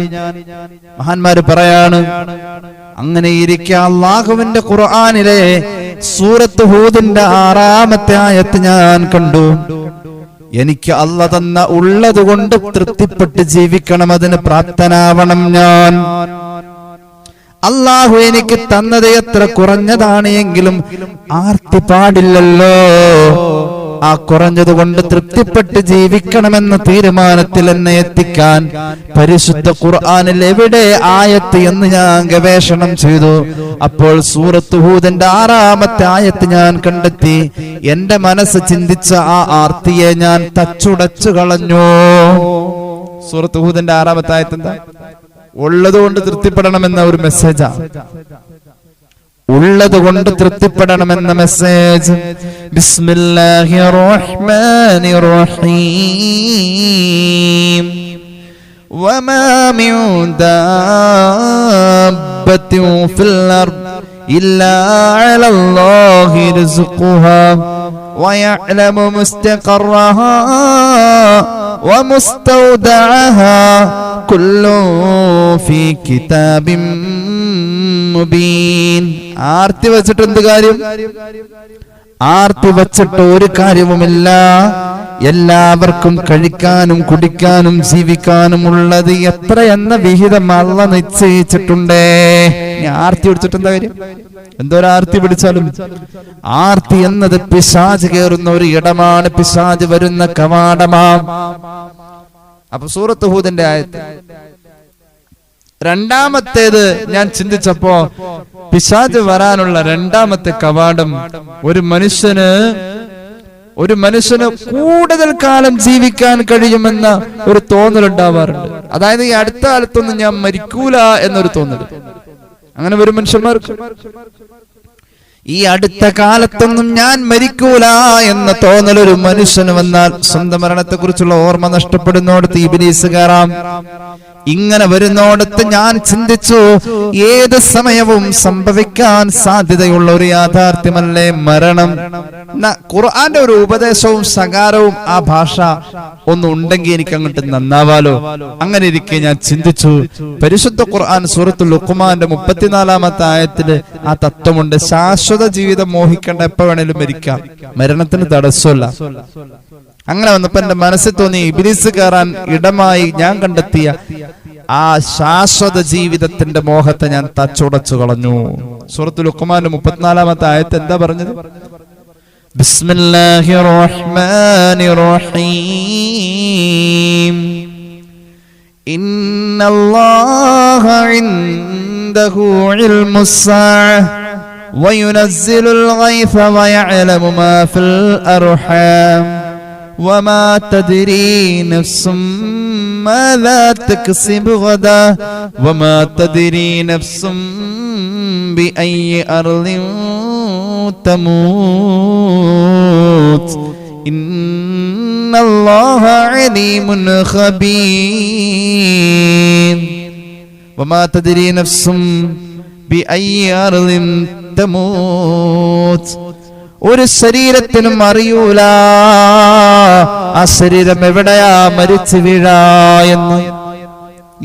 മഹാന്മാര് പറയാണ്. അങ്ങനെ ഇരിക്കെ അല്ലാഹുവിന്റെ ഖുർആനിലെ സൂറത്ത് ഹൂദിന്റെ 6-ാമത്തെ ആയത്ത് ഞാൻ കണ്ടു. എനിക്ക് അല്ലാഹ് തന്ന ഉള്ളത് കൊണ്ട് തൃപ്തിപ്പെട്ട് ജീവിക്കണം, അതിന് പ്രാപ്തനാവണം ഞാൻ. അല്ലാഹു എനിക്ക് തന്നത് എത്ര കുറഞ്ഞതാണ് എങ്കിലും ആർത്തി പാടില്ലല്ലോ. ആ കുറഞ്ഞത് കൊണ്ട് തൃപ്തിപ്പെട്ട് ജീവിക്കണമെന്ന തീരുമാനത്തിൽ എന്നെ എത്തിക്കാൻ പരിശുദ്ധ ഖുർആനിൽ എവിടെ ആയത്ത് എന്ന് ഞാൻ ഗവേഷണം ചെയ്തു. അപ്പോൾ സൂറത്ത് ഹൂദിന്റെ 6-ാമത്തെ ആയത്ത് ഞാൻ കണ്ടെത്തി. എന്റെ മനസ്സ് ചിന്തിച്ച ആ ആർത്തിയെ ഞാൻ തച്ചുടച്ചു കളഞ്ഞു. സൂറത്ത് ഹൂദിന്റെ 6-ാമത്തെ ആയത്ത് എന്താ? ഉള്ളതുകൊണ്ട് തൃപ്തിപ്പെടണമെന്ന ഒരു മെസ്സേജാ. ഉള്ളത് കൊണ്ട് തൃപ്തിപ്പെടണമെന്ന മെസ്സേജ്. ബിസ്മില്ലാഹിർ റഹ്മാനിർ റഹീം. വമാ മിൻ ദാബത്തിൻ ഫിൽ അർദ് ഇല്ലാ അലല്ലാഹി റിസ്ഖുഹാ വയഅലമു മുസ്തഖറഹാ വമുസ്തൗദഅഹാ കുല്ലു ഫീ കിതാബിൻ മുബീൻ. ആർത്തി വെച്ചിട്ട് എന്ത് കാര്യം? ആർത്തി വെച്ചിട്ട് ഒരു കാര്യവുമില്ല. എല്ലാവർക്കും കഴിക്കാനും കുടിക്കാനും ജീവിക്കാനും ഉള്ളത് എത്രയെന്ന വിഹിതം അല്ലാഹ് നിശ്ചയിച്ചിട്ടുണ്ടേ. ആർത്തി പിടിച്ചിട്ട് എന്താ കാര്യം? എന്തോരാർത്തി പിടിച്ചാലും ആർത്തി എന്നത് പിശാച് കയറുന്ന ഒരു ഇടമാണ്, പിശാച് വരുന്ന കവാടമാം. അപ്പൊ സൂറത്ത് ഹൂദിന്റെ ആയത്ത്. രണ്ടാമത്തേത് ഞാൻ ചിന്തിച്ചപ്പോ പിശാച് വരാനുള്ള 2-ാമത്തെ കവാടം ഒരു മനുഷ്യന് കൂടുതൽ കാലം ജീവിക്കാൻ കഴിയുമെന്ന ഒരു തോന്നലുണ്ടാവാറുണ്ട്. അതായത് ഈ അടുത്ത കാലത്തൊന്നും ഞാൻ മരിക്കൂല എന്നൊരു തോന്നൽ. അങ്ങനെ ഒരു മനുഷ്യന്മാർക്ക് ഈ അടുത്ത കാലത്തൊന്നും ഞാൻ മരിക്കൂല എന്ന തോന്നലൊരു മനുഷ്യന് വന്നാൽ സ്വന്തം മരണത്തെ കുറിച്ചുള്ള ഓർമ്മ നഷ്ടപ്പെടുന്നോടത്ത് ഇബ്ലീസ് കയറാം. ഇങ്ങനെ വരുന്നോടത്ത് ഞാൻ ചിന്തിച്ചു, ഏത് സമയവും സംഭവിക്കാൻ സാധ്യതയുള്ള ഒരു യാഥാർത്ഥ്യമല്ലേ മരണം. ഖുർആന്റെ ഒരു ഉപദേശവും സകാരവും ആ ഭാഷ ഒന്നുണ്ടെങ്കിൽ എനിക്ക് അങ്ങോട്ട് നന്നാവാലോ. അങ്ങനെ ഇരിക്കെ ഞാൻ ചിന്തിച്ചു, പരിശുദ്ധ ഖുർആൻ സൂറത്തുൽ ലുഖ്മാന്റെ 34-ാമത്തെ ആയത്തില് ആ തത്വമുണ്ട്. ശാശ്വത ജീവിതം മോഹിക്കേണ്ട, എപ്പോ വേണേലും മരിക്കാം, മരണത്തിന് തടസ്സമല്ല. അങ്ങനെ വന്നപ്പോ എന്റെ മനസ്സിൽ തോന്നി, ഇബ്ലീസ് കയറാൻ ഇടമായി ഞാൻ കണ്ടെത്തിയ ആ ശാശ്വത ജീവിതത്തിന്റെ മോഹത്തെ ഞാൻ തച്ചുടച്ചു കളഞ്ഞു. സൂറത്തുൽ ലുഖ്മാന്റെ 34-ാമത്തെ ആയത്ത് എന്താ പറഞ്ഞത്? ബിസ്മില്ലാഹിർ റഹ്മാനിർ റഹീം. ഇന്നല്ലാഹ ഇൻദഹു ഇൽമുസ് സാഅ വയുനസ്സിലുൽ ഗൈസ വയഅലമു മാ ഫിൽ അർഹാം വമാ തദ്രീ നഫ്സും മാദാ തക്സിബു ഗദാ വമാ തദ്രീ നഫ്സും ബിഅയ്യി അർളിൻ തമൂത് ഇന്നല്ലാഹ അലീമുൻ ഖബീർ വമാ തദ്രീ നഫ്സും ബിഅയ്യി അർളിൻ തമൂത്. ഒരു ശരീരത്തിനും അറിയൂല ആ ശരീരം എവിടെയാ മരിച്ചു വീഴാ എന്ന്.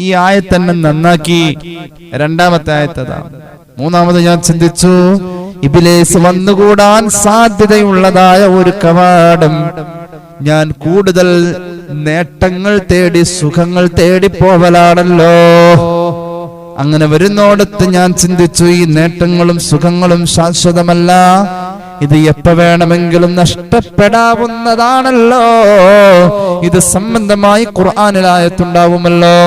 ഈ ആയത്തന്നെ നന്നാക്കി. രണ്ടാമത്തെ ആയത്തതാ. മൂന്നാമത് ഞാൻ ചിന്തിച്ചു, ഇബ്ലീസ് വന്നുകൂടാൻ സാധ്യതയുള്ളതായ ഒരു കവാടം. ഞാൻ കൂടുതൽ നേട്ടങ്ങൾ തേടി സുഖങ്ങൾ തേടി പോവലാണല്ലോ. അങ്ങനെ വരുന്നോടത്ത് ഞാൻ ചിന്തിച്ചു, ഈ നേട്ടങ്ങളും സുഖങ്ങളും ശാശ്വതമല്ല, ഇത് എപ്പോ വേണമെങ്കിലും നഷ്ടപ്പെടാവുന്നതാണല്ലോ. ഇത് സംബന്ധമായി ഖുർആനിൽ ആയത്തുണ്ടാവുമല്ലോ.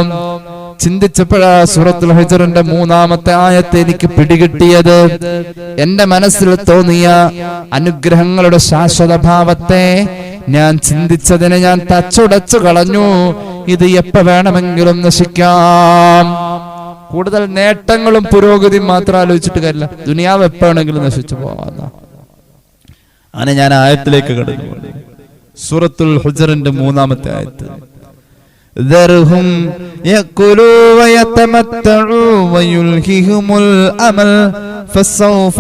ചിന്തിച്ചപ്പോഴാ സൂറത്തുൽ ഹിജ്റിന്റെ 3-ാമത്തെ ആയത്ത് എനിക്ക് പിടികിട്ടിയത്. എന്റെ മനസ്സിൽ തോന്നിയ അനുഗ്രഹങ്ങളുടെ ശാശ്വത ഭാവത്തെ ഞാൻ ചിന്തിച്ചതിനെ ഞാൻ തച്ചുടച്ചു കളഞ്ഞു. ഇത് എപ്പോ വേണമെങ്കിലും നശിക്കാം. കൂടുതൽ നേട്ടങ്ങളും പുരോഗതിയും മാത്രം ആലോചിച്ചിട്ട് കാര്യമില്ല, ദുനിയാവ് എപ്പോ വേണമെങ്കിലും നശിച്ചു പോവാന്ന. അങ്ങനെ ഞാൻ ആയത്തിലേക്ക് കടന്നു. സൂറത്തുൽ ഹുജ്റിന്റെ 3-ാമത്തെ ആയത്ത്. ذرهم يأكلوا ويتمتعوا ويلههم الأمل فسوف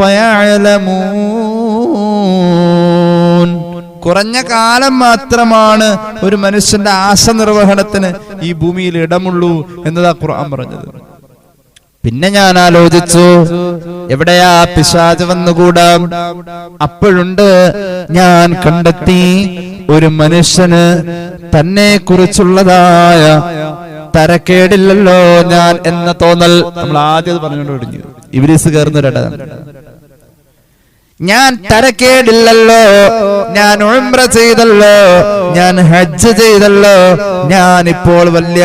يعلمون. കുറഞ്ഞ കാലം മാത്രമാണ് ഒരു മനുഷ്യന്റെ ആശ നിർവഹണത്തിന് ഈ ഭൂമിയിൽ ഇടമുള്ളൂ എന്നതാ ഖുർആൻ പറഞ്ഞത്. പിന്നെ ഞാൻ ആലോചിച്ചു, എവിടെയാ പിശാച് വന്നുകൂടാ? അപ്പോഴുണ്ട് ഞാൻ കണ്ടെത്തി, ഒരു മനുഷ്യന് തന്നെ കുറിച്ചുള്ളതായ തരക്കേടില്ലല്ലോ ഞാൻ എന്ന തോന്നൽ. നമ്മൾ ആദ്യം പറഞ്ഞുകൊണ്ട് തുടങ്ങി. ഇബ്ലീസ് കയറുന്നൊരിട, ഞാൻ തരക്കേടില്ലല്ലോ, ഞാൻ ഉംറ ചെയ്തല്ലോ, ഞാൻ ഹജ്ജ് ചെയ്തല്ലോ, ഞാൻ ഇപ്പോൾ വലിയ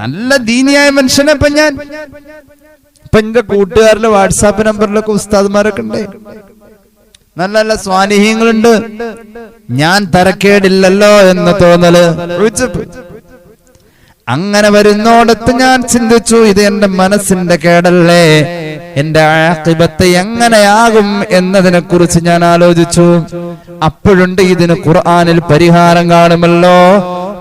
നല്ല ദീനിയായ മനുഷ്യനെ. ഇപ്പൊ എന്റെ കൂട്ടുകാരുടെ വാട്സാപ്പ് നമ്പറിലൊക്കെ ഉസ്താദ്മാരൊക്കെ ഉണ്ട്, നല്ല നല്ല സ്വാലിഹീങ്ങളുണ്ട്. ഞാൻ തരക്കേടില്ലല്ലോ എന്ന തോന്നല്. അങ്ങനെ വരുന്നോടത്ത് ഞാൻ ചിന്തിച്ചു, ഇത് എന്റെ മനസ്സിന്റെ കേടല്ലേ, എന്റെ ആഖിബത്ത് എങ്ങനെയാകും എന്നതിനെ കുറിച്ച് ഞാൻ ആലോചിച്ചു. അപ്പോഴുണ്ട് ഇതിന് ഖുർആനിൽ പരിഹാരം കാണുമല്ലോ.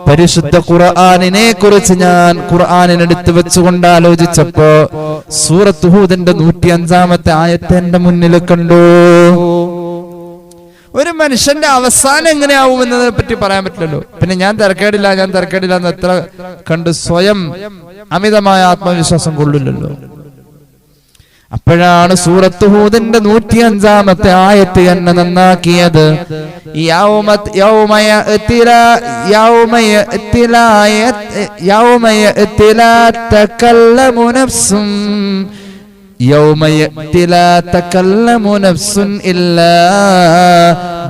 പരിശുദ്ധ ഖുർആനിനെ കുറിച്ച് ഞാൻ ഖുർആനിനെടുത്ത് വെച്ചുകൊണ്ട് ആലോചിച്ചപ്പോ സൂറത്ത് ഹൂദിന്റെ 105-ാമത്തെ ആയത്ത് എന്റെ മുന്നിൽ കണ്ടു. ഒരു മനുഷ്യന്റെ അവസാനം എങ്ങനെയാവും എന്നതിനെ പറ്റി പറയാൻ പറ്റില്ലല്ലോ. പിന്നെ ഞാൻ തരക്കേടില്ല എന്ന് എത്ര കണ്ട് സ്വയം അമിതമായ ആത്മവിശ്വാസം കൊള്ളില്ലല്ലോ. അപ്പോഴാണ് സൂറത്ത് ഹൂദിന്റെ 105-ാമത്തെ ആയത്ത് എന്നെ നന്നാക്കിയത്. يوم يأتي لا تكلم نفس إلا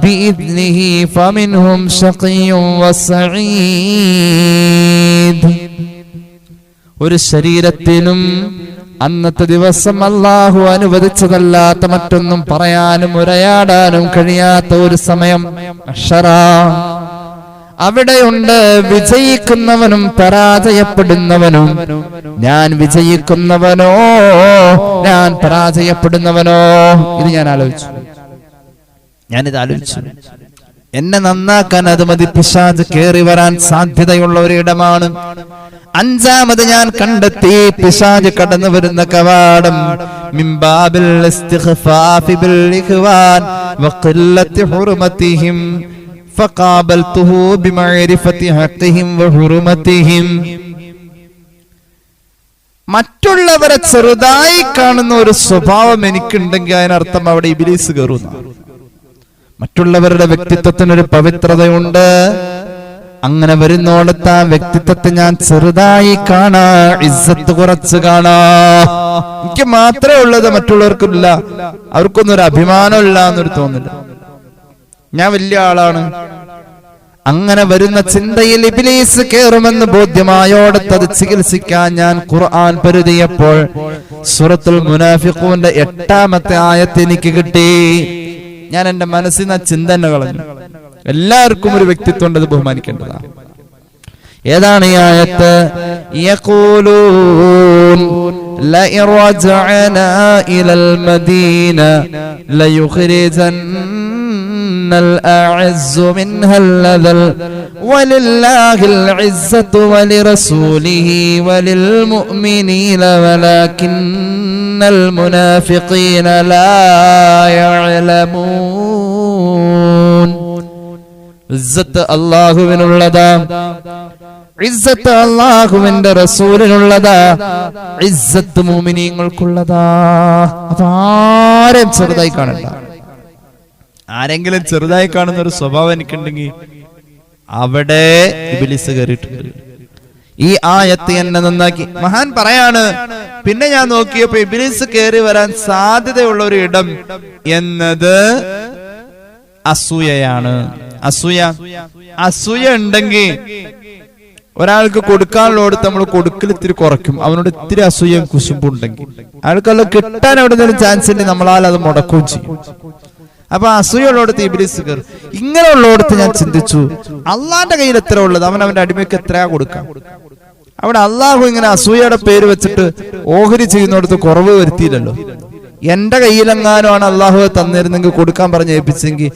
بإذنه فمنهم شقي وسعيد. ഒരു ശരീരത്തിനും അന്നത്തെ ദിവസം അല്ലാഹു അനുവദിച്ചതല്ലാത്ത മറ്റൊന്നും പറയാനും ഉരയാടാനും കഴിയാത്ത ഒരു സമയം. അവിടെയുണ്ട് വിജയിക്കുന്നവനും പരാജയപ്പെടുന്നവനും. ഞാൻ വിജയിക്കുന്നവനോ ഞാൻ പരാജയപ്പെടുന്നവനോ? ഇത് ഞാനിത് ആലോചിച്ചു. എന്നെ നന്നാക്കാൻ അത് മതി. പിശാച് കേറി വരാൻ സാധ്യതയുള്ള ഒരിടമാണ്. അഞ്ചാമത് ഞാൻ കണ്ടെത്തി പിശാച് കടന്നു വരുന്ന കവാടം മിംബാബിൽ ഇസ്തിഖ്ഫാഫി ബിൽ ഇഖ്വാൻ വഖില്ലത്തി ഹുർമതിഹിം ഫഖാബൽതുഹു ബിമഅരിഫതി ഹഖ്ഖിഹിം വഹുർമതിഹിം. മറ്റുള്ളവരെ ചെറുതായി കാണുന്ന ഒരു സ്വഭാവം എനിക്കുണ്ടെങ്കിൽ അതിനർത്ഥം അവിടെ ഇബ്ലീസ് കയറുന്നു. മറ്റുള്ളവരുടെ വ്യക്തിത്വത്തിനൊരു പവിത്രതയുണ്ട്. അങ്ങനെ വരുന്നോടത്ത് ആ വ്യക്തിത്വത്തെ ഞാൻ ചെറുതായി കാണാ, ഇസ്സത്ത് കുറച്ച് കാണാ. എനിക്ക് മാത്രമേ ഉള്ളത്, മറ്റുള്ളവർക്കില്ല. അവർക്കൊന്നും ഒരു അഭിമാനമില്ല എന്നൊരു തോന്നില്ല. ഞാൻ വലിയ ആളാണ്. അങ്ങനെ വരുന്ന ചിന്തയിൽ ഇബ്ലീസ് കയറുമെന്ന് ബോധ്യമായോടത്ത് അത് ചികിത്സിക്കാൻ ഞാൻ ഖുർആൻ പരുതിയപ്പോൾ സൂറത്തുൽ മുനാഫിഖൂന്റെ 8-ാമത്തെ ആയത്ത് എനിക്ക് കിട്ടി. ഞാൻ എന്റെ മനസ്സിൽ നിന്ന് ചിന്ത തന്നെ കളഞ്ഞു. എല്ലാവർക്കും ഒരു വ്യക്തിത്വം ഉണ്ട്, അത് ബഹുമാനിക്കേണ്ടതാണ്. ഏതാണ് ഈ ആയത്ത്? യഖൂലൂൻ ലഇൻ റജഅനാ ഇലൽ മദീന ലയുഖ്രിജന്നൽ അഅസ്സു മിൻഹൽ അദൽ വലില്ലാഹിൽ ഇസ്സത്തു വലിറസൂലിഹി വലിൽ മുഅ്മിനീന വലാകിന്നൽ മുനാഫിഖീന ലാ യഅലമൂൻ. ഇസ്സത്ത് അല്ലാഹുവിനുള്ളതാ, ഇസ്സത്ത് അല്ലാഹുവിന്റെ റസൂലിനുള്ളതാ, ഇസ്സത്ത് മുഅ്മിനീങ്ങൾക്കുള്ളതാ. അതാരും ചെറുതായി കാണണ്ട. ആരെങ്കിലും ചെറുതായി കാണുന്ന ഒരു സ്വഭാവം എനിക്കുണ്ടെങ്കിൽ അവിടെ ഇബ്ലീസ് കയറിയിട്ടുണ്ട്. ഈ ആയത്ത് എന്നെ നന്നാക്കി. മഹാൻ പറയാണ്, പിന്നെ ഞാൻ നോക്കിയപ്പോ ഇബ്ലീസ് കയറി വരാൻ സാധ്യതയുള്ള ഒരു ഇടം എന്നത് അസൂയയാണ്. അസൂയ ഉണ്ടെങ്കിൽ ഒരാൾക്ക് കൊടുക്കാനുള്ളോടത്ത് നമ്മൾ കൊടുക്കൽ ഇത്തിരി കുറയ്ക്കും. അവനോട് ഇത്തിരി അസൂയയും കുശുമ്പുണ്ടെങ്കിൽ അയാൾക്കെല്ലാം കിട്ടാൻ എവിടെയെങ്കിലും ചാൻസ് ഉണ്ടെങ്കിൽ നമ്മളാൽ അത് മുടക്കുകയും ചെയ്യും. അപ്പൊ അസൂയുള്ളോടത്ത് ഇബ്ലീസ് കയറും. ഇങ്ങനെയുള്ളോടത്ത് ഞാൻ ചിന്തിച്ചു, അള്ളാന്റെ കയ്യിൽ എത്ര ഉള്ളത്, അവൻ അവന്റെ അടിമയ്ക്ക് എത്രയാ കൊടുക്കാം? അവിടെ അള്ളാഹു ഇങ്ങനെ അസൂയയുടെ പേര് വെച്ചിട്ട് ഓഹരി ചെയ്യുന്നിടത്ത് കുറവ് വരുത്തിയില്ലല്ലോ. എന്റെ കയ്യിലെങ്ങാനുമാണ് അള്ളാഹു തന്നിരുന്നെങ്കിൽ കൊടുക്കാൻ പറഞ്ഞ് ഏൽപ്പിച്ചെങ്കിൽ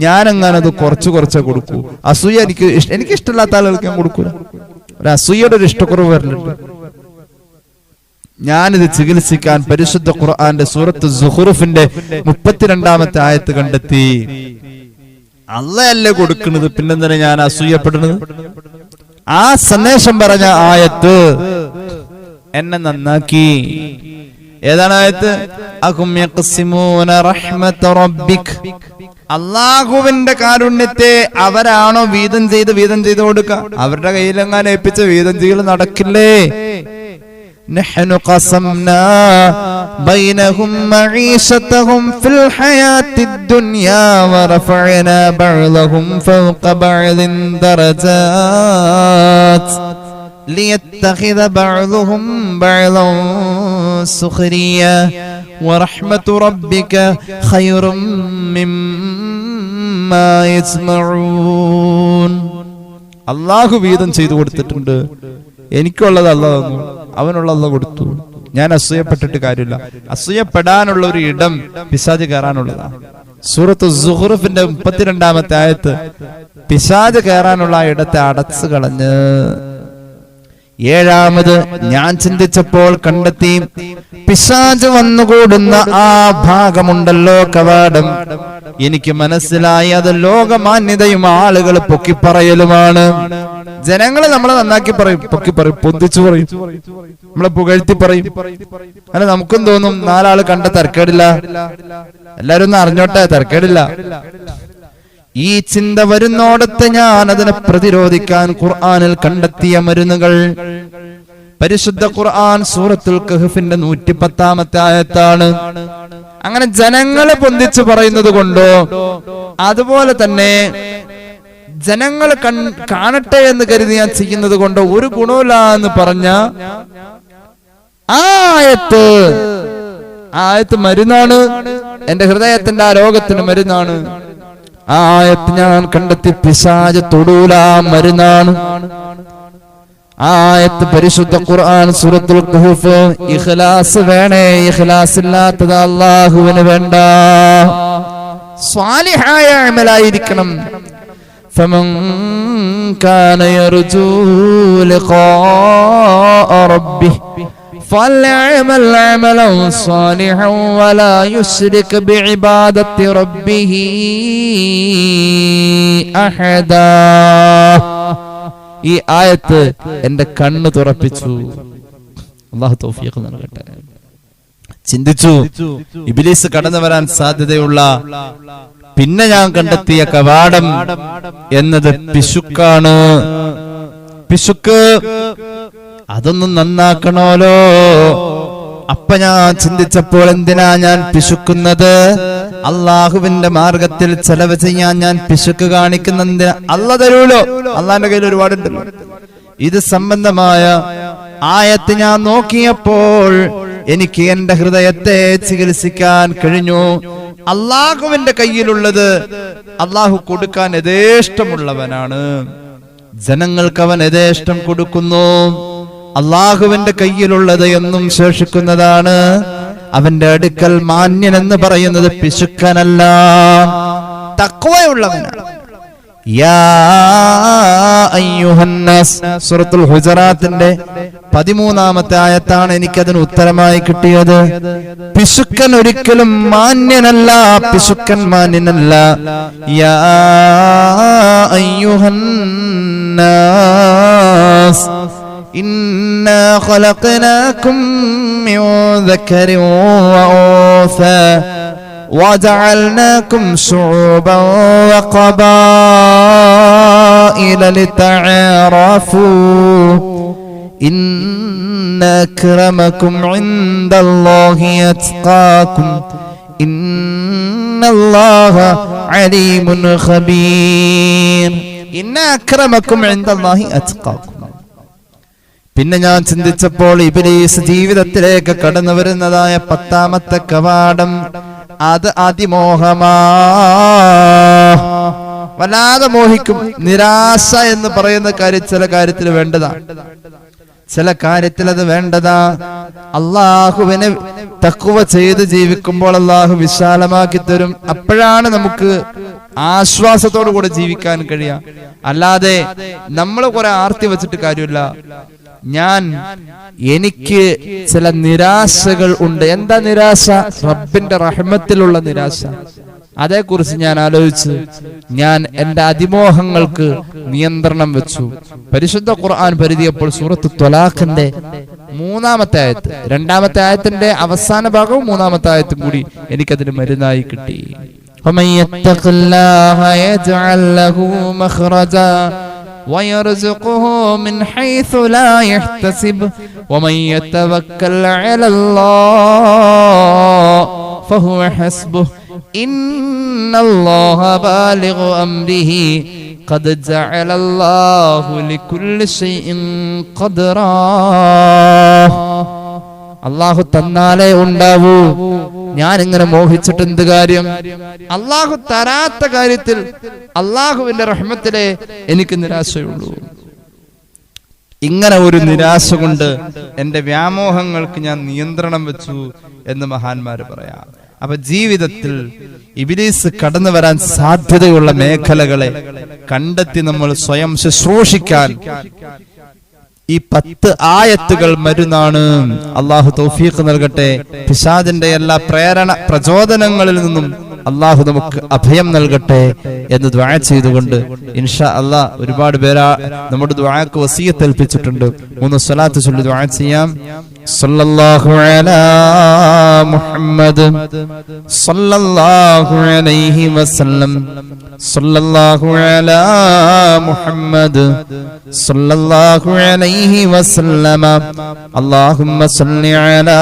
ഞാനെങ്ങാനും അത് കുറച്ചേ കൊടുക്കൂ. അസൂയ എനിക്ക് ഇഷ്ടമില്ലാത്ത ആളുകൾക്ക് ഞാൻ കൊടുക്കൂല. ഒരു അസൂയയുടെ ഒരു ഇഷ്ടക്കുറവ് വരലുണ്ട്. ഞാനിത് ചികിത്സിക്കാൻ പരിശുദ്ധ ഖുർആന്റെ സൂറത്ത് സുഖ്റുഫിന്റെ 32-ാമത്തെ ആയത്ത് കണ്ടെത്തി. അള്ളയല്ലേ കൊടുക്കുന്നത്, പിന്നെന്തിനാ ഞാൻ അസൂയപ്പെടുന്നത്? ആ സന്ദേശം പറഞ്ഞ ആയത്ത് എന്നെ നന്നാക്കി. ഏതാണ് ആയത്ത്? അഹും യഖ്സിമൂന റഹ്മത റബ്ബിക്. അല്ലാഹുവിന്റെ കാരുണ്യത്തെ അവരാണോ വീതം ചെയ്ത് കൊടുക്കുക? അവരുടെ കയ്യിലെങ്ങാനും ഏൽപ്പിച്ച വീതം ചെയ്യൽ നടക്കില്ലേ? نحن قسمنا بينهم معيشتهم في الحياة الدنيا ورفعنا بعضهم فوق بعض درجات ليتخذ بعضهم بعضا سخريا ورحمة ربك خير مما يجمعون. അല്ലാഹു വീതം ചെയ്തു കൊടുത്തിട്ടുണ്ട്. എനിക്കുള്ളത് അല്ലാഹു തന്നു, അവനുള്ള അല്ലാഹു കൊടുത്തു. ഞാൻ അസൂയപ്പെട്ടിട്ട് കാര്യമില്ല. അസൂയപ്പെടാനുള്ള ഒരു ഇടം പിശാച് കയറാനുള്ളതാണ്. സൂറത്ത് സുഖ്റുഫിന്റെ 32-ാമത്തെ ആയത്ത് പിശാച് കയറാനുള്ള ആ ഇടത്തെ അടച്ചു കളഞ്ഞ്. ഏഴാമത് ഞാൻ ചിന്തിച്ചപ്പോൾ കണ്ടെത്തി, പിശാച് വന്നുകൂടുന്ന ആ ഭാഗമുണ്ടല്ലോ, കവാടം, എനിക്ക് മനസ്സിലായി അത് ലോകമാന്യതയും ആളുകൾ പൊക്കിപ്പറയലുമാണ്. ജനങ്ങളെ നമ്മളെ നന്നാക്കി പറയും, പൊക്കിപ്പറയും, പൊന്തിച്ചു പറയും, നമ്മളെ പുകഴ്ത്തി പറയും. അല്ല, നമുക്കും തോന്നും 4 ആള് കണ്ട തരക്കേടില്ല, എല്ലാരും ഒന്ന് അറിഞ്ഞോട്ടെ, തരക്കേടില്ല. ഈ ചിന്ത വരുന്നോടത്ത് ഞാൻ അതിനെ പ്രതിരോധിക്കാൻ ഖുർആനിൽ കണ്ടെത്തിയ മരുന്നുകൾ. പരിശുദ്ധ ഖുർആൻ സൂറത്തുൽ കഹ്ഫിന്റെ 110-ാമത്തെ ആയത്താണ്. അങ്ങനെ ജനങ്ങളെ പൊന്തിച്ചു പറയുന്നത് കൊണ്ടോ, അതുപോലെ തന്നെ ജനങ്ങൾ കാണട്ടെ എന്ന് കരുതി ഞാൻ ചെയ്യുന്നത് കൊണ്ടോ ഒരു ഗുണമില്ല എന്ന് പറഞ്ഞ ആയത്ത് മരുന്നാണ്. എന്റെ ഹൃദയത്തിന്റെ ആ രോഗത്തിന് മരുന്നാണ്. ആ ആയത്ത് ഞാൻ കണ്ടെത്തി. പിശാച് തൊടൂല മരുന്നാണ്. ആയത്ത് പരിശുദ്ധ ഖുർആൻ സൂറത്തുൽ കഹ്ഫ്. ഇഖ്ലാസ് വേണേ, ഇഖ്ലാസ് ഇല്ലാത്തത് അല്ലാഹുവിന് വേണ്ട. സ്വാലിഹായ അമലായിരിക്കണം. ഫമൻ കാന യർജൂ ലിഖാഅ റബ്ബിഹി ഫൽയഅമൽ അമലൻ സ്വാലിഹൻ വലാ യുശ്രിക് ബിഇബാദത്തി റബ്ബിഹി അഹദാ. ഈ ആയത്ത് എന്റെ കണ്ണ് തുറപ്പിച്ചു. അല്ലാഹു തൗഫീഖ് നൽകട്ടെ. ചിന്തിച്ചു, ഇബ്ലീസ് കടന്നു വരാൻ സാധ്യതയുള്ള പിന്നെ ഞാൻ കണ്ടെത്തിയ കവാടം എന്നത് പിശുക്കാണ്. പിശുക്ക് അതൊന്നും നന്നാക്കണോലോ. അപ്പൊ ഞാൻ ചിന്തിച്ചപ്പോൾ, എന്തിനാ ഞാൻ പിശുക്കുന്നത്? അള്ളാഹുവിന്റെ മാർഗത്തിൽ ചെലവ് ചെയ്യാൻ ഞാൻ പിശുക്ക് കാണിക്കുന്ന അല്ലാഹ് തരൂലോ. അള്ളാന്റെ കയ്യിൽ ഒരുപാടുണ്ടല്ലോ. ഇത് സംബന്ധമായ ആയത്ത് ഞാൻ നോക്കിയപ്പോൾ എനിക്ക് എന്റെ ഹൃദയത്തെ ചികിത്സിക്കാൻ കഴിഞ്ഞു. അള്ളാഹുവിന്റെ കയ്യിലുള്ളത് അള്ളാഹു കൊടുക്കാൻ യഥേഷ്ടമുള്ളവനാണ്. ജനങ്ങൾക്ക് അവൻ യഥേഷ്ടം കൊടുക്കുന്നു. അള്ളാഹുവിന്റെ കയ്യിലുള്ളത് എന്നും ശേഷിക്കുന്നതാണ്. അവന്റെ അടുക്കൽ മാന്യൻ എന്ന് പറയുന്നത് പിശുക്കനല്ല, തഖ്വയുള്ളവനാണ്. യാ അയ്യുഹന്നാസ് സൂറത്തുൽ ഹുജറാത്തിന്റെ 13-ാമത്തെ ആയത്താണ് എനിക്കതിന് ഉത്തരമായി കിട്ടിയത്. പിശുക്കൻ ഒരിക്കലും മാന്യനല്ല, പിശുക്കൻ മാന്യനല്ല. യാ അയ്യുഹന്നാസ് ഇന്നാ ഖലഖനാകും മിൻ ദക്കരിൻ വഉൻസാ وجعلناكم شعوبا وقبائل لتعارفوا إن أكرمكم عند الله أتقاكم إن الله عليم خبير إن أكرمكم عند الله أتقاكم. പിന്നെ ഞാൻ ചിന്തിച്ചപ്പോൾ ഇബ്ലീസ് ജീവിതത്തിലേക്ക് കടന്നു വരുന്നതായ 10-ാമത്തെ കവാടം അത് അതിമോഹമാ. വല്ലാതെ മോഹിക്കും. നിരാശ എന്ന് പറയുന്ന കാര്യം ചില കാര്യത്തിൽ വേണ്ടതാ, ചില കാര്യത്തിൽ അത് വേണ്ടതാ. അള്ളാഹുവിനെ തഖ്വ ചെയ്ത് ജീവിക്കുമ്പോൾ അള്ളാഹു വിശാലമാക്കി തരും. അപ്പോഴാണ് നമുക്ക് ആശ്വാസത്തോടു കൂടെ ജീവിക്കാൻ കഴിയാം. അല്ലാതെ നമ്മൾ കുറെ ആർത്തി വെച്ചിട്ട് കാര്യമില്ല. എനിക്ക് ചില നിരാശകൾ ഉണ്ട്. എന്താ നിരാശ? റബ്ബിന്റെ റഹ്മത്തിലുള്ള നിരാശ. അതേക്കുറിച്ച് ഞാൻ ആലോചിച്ച് ഞാൻ എന്റെ അതിമോഹങ്ങൾക്ക് നിയന്ത്രണം വെച്ചു. പരിശുദ്ധ ഖുർആൻ പരിധിയപ്പോൾ സൂറത്ത് ത്വലാഖിന്റെ 3-ാമത്തെ ആയത്ത്, 2-ാമത്തെ ആയത്തിന്റെ അവസാന ഭാഗവും 3-ാമത്തെ ആയത്തും കൂടി എനിക്കതിന് മരുന്നായി കിട്ടി. ومن يتق الله يجعل له مخرجا ويرزقه من حيث لا يحتسب ومن يتوكل على الله فهو حسبه إن الله بالغ أمره قد جعل الله لكل شيء قدرا. അള്ളാഹു തന്നാലേ ഉണ്ടാവൂ. ഞാൻ ഇങ്ങനെ മോഹിച്ചിട്ട് എന്ത് കാര്യം? അള്ളാഹു തരാത്ത കാര്യത്തിൽ അള്ളാഹുവിന്റെ റഹ്മത്തിലെ എനിക്ക് നിരാശയുള്ളൂ. ഇങ്ങനെ ഒരു നിരാശ കൊണ്ട് എന്റെ വ്യാമോഹങ്ങൾക്ക് ഞാൻ നിയന്ത്രണം വെച്ചു എന്ന് മഹാന്മാര് പറയാം. അപ്പൊ ജീവിതത്തിൽ ഇബ്ലീസ് കടന്നു വരാൻ സാധ്യതയുള്ള മേഖലകളെ കണ്ടെത്തി നമ്മൾ സ്വയം ശുശ്രൂഷിക്കാൻ ഈ 10 ആയത്തുകൾ മരുന്നാണ്. അള്ളാഹു തൗഫീഖ് നൽകട്ടെ. പിശാചിന്റെ എല്ലാ പ്രചോദനങ്ങളിൽ നിന്നും അള്ളാഹു നമുക്ക് അഭയം നൽകട്ടെ എന്ന് ദുആ ചെയ്തുകൊണ്ട് ഇൻഷാ അല്ലാഹ് ഒരുപാട് പേര് നമ്മുടെ ദുആക്ക് വസിയത്ത് ഏൽപ്പിച്ചിട്ടുണ്ട്. 3 സ്വലാത്ത് ചൊല്ലി ദുആ ചെയ്യാം. സല്ലല്ലാഹു അലാ മുഹമ്മദ് സല്ലല്ലാഹു അലൈഹി വസല്ലം സല്ലല്ലാഹു അലാ മുഹമ്മദ് സല്ലല്ലാഹു അലൈഹി വസല്ലമ അല്ലാഹുമ്മ സല്ലി അലാ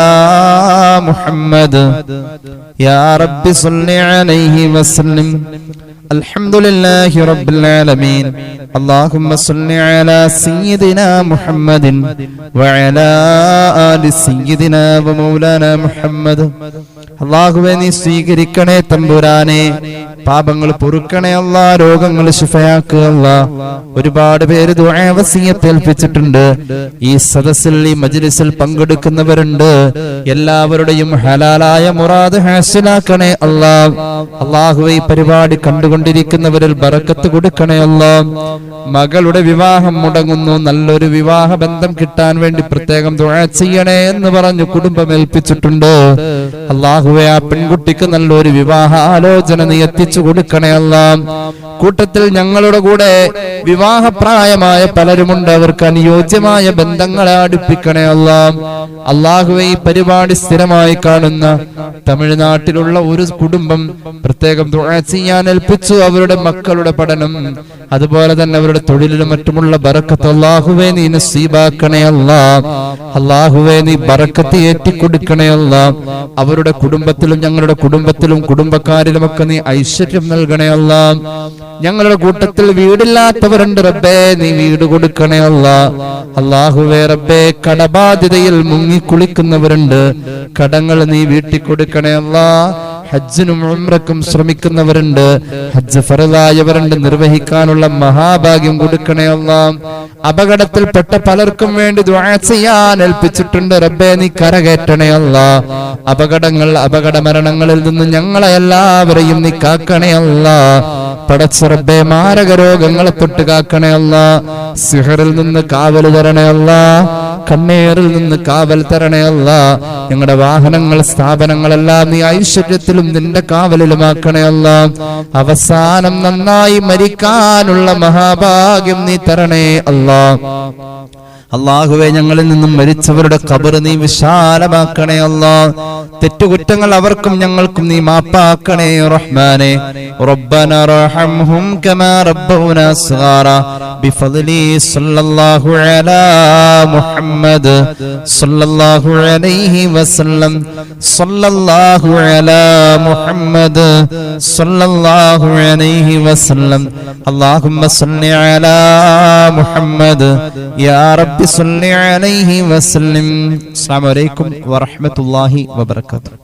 മുഹമ്മദ് യാ റബ്ബി സല്ലി അലൈഹി വസല്ലം. അൽഹംദുലില്ലാഹി റബ്ബിൽ ആലമീൻ. اللهم صل على سيدنا محمد وعلى آل سيدنا ومولانا محمد. അല്ലാഹുവേ നീ സ്വീകരിക്കണേ തമ്പുരാനെ പാപങ്ങൾ പൊറുക്കണേ അല്ലാ, രോഗങ്ങൾ ശിഫയാക്കുക അല്ലാ. ഒരുപാട് പേര് ദുആ വസിയത്ത് ഏൽപ്പിച്ചിട്ടുണ്ട്. ഈ സദസ്സിൽ ഈ മജ്ലിസിൽ പങ്കെടുക്കുന്നവരുണ്ട്. എല്ലാവരുടെയും ഹലാലായ മുറാദ് ഹാസിലാക്കണേ അല്ലാ. അല്ലാഹുവേ, ഈ പരിപാടി കണ്ടുകൊണ്ടിരിക്കുന്നവരിൽ ബറക്കത്ത് കൊടുക്കണേ അല്ലാ. മകളുടെ വിവാഹം മുടങ്ങുന്നു, നല്ലൊരു വിവാഹ ബന്ധം കിട്ടാൻ വേണ്ടി പ്രത്യേകം ദുആ ചെയ്യണേ എന്ന് പറഞ്ഞു കുടുംബം ഏൽപ്പിച്ചിട്ടുണ്ട്. അല്ലാഹുവേ, ആ പെൺകുട്ടിക്ക് നല്ലൊരു വിവാഹ ആലോചന നീ എത്തിച്ചു കൊടുക്കണേ അല്ലാ. കൂട്ടത്തിൽ ഞങ്ങളുടെ കൂടെ വിവാഹപ്രായമായ പലരുമുണ്ട്, അവർക്ക് അനുയോജ്യമായ ബന്ധങ്ങളെ അടുപ്പിക്കണേ അല്ലാ. അല്ലാഹുവേ, ഈ പരിപാടി സ്ഥിരമായി കാണുന്ന തമിഴ്നാട്ടിലുള്ള ഒരു കുടുംബം പ്രത്യേകം ദുആ ചെയ്യാൻ ഏൽപ്പിച്ചു. അവരുടെ മക്കളുടെ പഠനം, അതുപോലെ തന്നെ അവരുടെ തൊഴിലിലും മറ്റുമുള്ള ബറക്കത്ത് അല്ലാഹുവേ നീ നസീബാക്കണേ അല്ലാ. അല്ലാഹുവേ, നീ ബറക്കത്ത് ഏറ്റിക്കൊടുക്കണേ അല്ലാ. അവരുടെ കുടുംബത്തിലും ഞങ്ങളുടെ കുടുംബത്തിലും കുടുംബക്കാരിലുമൊക്കെ നീ ഐശ്വര്യം നൽകണേ അല്ലാ. ഞങ്ങളുടെ കൂട്ടത്തിൽ വീടില്ലാത്തവരുണ്ട്, റബ്ബേ നീ വീട് കൊടുക്കണേ അല്ലാ. അല്ലാഹുവേ റബ്ബേ, കടബാധ്യതയിൽ മുങ്ങിക്കുളിക്കുന്നവരുണ്ട്, കടങ്ങൾ നീ വീട്ടി കൊടുക്കണേ അല്ലാ. ഹജ്ജിനും ഉംറക്കും ശ്രമിക്കുന്നവരുണ്ട്, ഹജ്ജ് ഫർളായവരുണ്ട്, നിർവഹിക്കാനുള്ള മഹാഭാഗ്യം കൊടുക്കണേ അല്ലാ. അപകടത്തിൽപ്പെട്ട പലർക്കും വേണ്ടി ദുആ ചെയ്യാൻ ഏൽപ്പിച്ചിട്ടുണ്ട്, റബ്ബേ നീ കരകയറ്റണേ അല്ലാ. അപകടങ്ങൾ, അപകട മരണങ്ങളിൽ നിന്ന് ഞങ്ങളെ എല്ലാവരെയും നീ കാക്കണേ അല്ലാ. പടച്ച റബ്ബേ, മാരക രോഗങ്ങളെ തൊട്ട് കാക്കണേ അല്ലാ. സിഹറിൽ നിന്ന് കാവൽ തരണേ അല്ലാ. കണ്ണേറിൽ നിന്ന് കാവൽ തരണേ അല്ലാ. ഞങ്ങളുടെ വാഹനങ്ങൾ, സ്ഥാപനങ്ങളെല്ലാം നീ ഐശ്വര്യത്തിലും നിന്റെ കാവലിലുമാക്കണേ അല്ലാ. അവസാനം നന്നായി മരിക്കാനുള്ള മഹാഭാഗ്യം നീ തരണേ അല്ലാ. അല്ലാഹുവേ, ഞങ്ങളിൽ നിന്നും മരിച്ചവരുടെ ഖബർ നീ വിശാലമാക്കണേ അല്ലാ. തെറ്റുകുറ്റങ്ങൾ അവർക്കും ഞങ്ങൾക്കും നീ മാപ്പാക്കണേ റഹ്മാനേ. റബ്ബനാ റഹംഹും കമാ റബ്ബൗനാ സഗാറാ ബിഫദ്ലി സല്ലല്ലാഹു അലാ മുഹമ്മദ് സല്ലല്ലാഹു അലൈഹി വസല്ലം. സല്ലല്ലാഹു അലാ മുഹമ്മദ് സല്ലല്ലാഹു അലൈഹി വസല്ലം. അല്ലാഹുമ്മ സല്ലി അലാ മുഹമ്മദ് യാ റബ്ബി സല്ലി അലൈഹി വസല്ലം. അസ്സലാമു അലൈക്കും വറഹ്മത്തുള്ളാഹി വബറകാതുഹു.